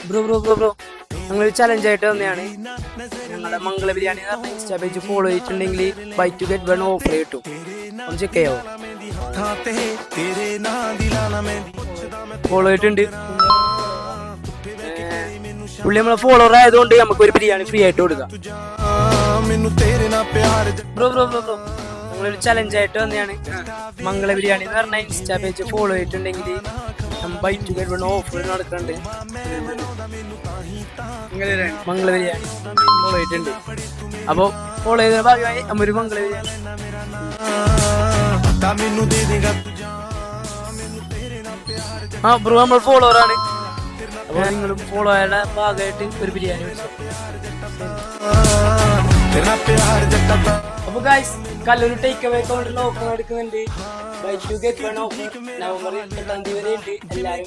Bro ഞങ്ങളൊരു ചലഞ്ചായിട്ട് വന്നതാണ്. ഞങ്ങളുടെ മംഗള ബിരിയാണി എന്ന് പറഞ്ഞ ഇൻസ്റ്റാ പേജ് ഫോളോ ചെയ്തിട്ടുണ്ടെങ്കിൽ buy two get one offer കിട്ടും. ഒന്ന് ചെക്ക് ചെയ്യാവോ? ഫോളോ ചെയ്തിട്ടുണ്ട്. പുള്ളി നമ്മളെ ഫോളോവർ ആയതുകൊണ്ട് നമുക്ക് ഒരു ബിരിയാണി ഫ്രീ ആയിട്ട് കൊടുക്കാം. ബ്രോ ഞങ്ങളൊരു ചലഞ്ചായിട്ട് വന്നതാണ്. മംഗള ബിരിയാണി എന്ന് പറഞ്ഞ ഇൻസ്റ്റാ പേജ് ഫോളോ ചെയ്തിട്ടുണ്ടെങ്കിൽ buy two get one offer നടക്കുന്നുണ്ട്. മംഗള ബിരിയാണി ഫോളോ ചെയ്തിട്ടുണ്ട്. അപ്പോൾ ഫോളോ ചെയ്ത ഭാഗമായി നമ്മൊരു മംഗള ബിരിയാണി. ബ്രോ നമ്മൾ ഫോളോവറാണ്. അപ്പോൾ നിങ്ങളും ഫോളോ ആയ ഭാഗമായിട്ട് ഒരു ബിരിയാണി മേടിച്ചു. അപ്പോൾ ഗൈസ് കല്ലൂർ ടേക്ക് അവേ കൗണ്ടറിൽ ഓഫർ നടക്കുന്നുണ്ട്. Buy two get one offer November 28 വരെ ഉണ്ട്. എല്ലാവരും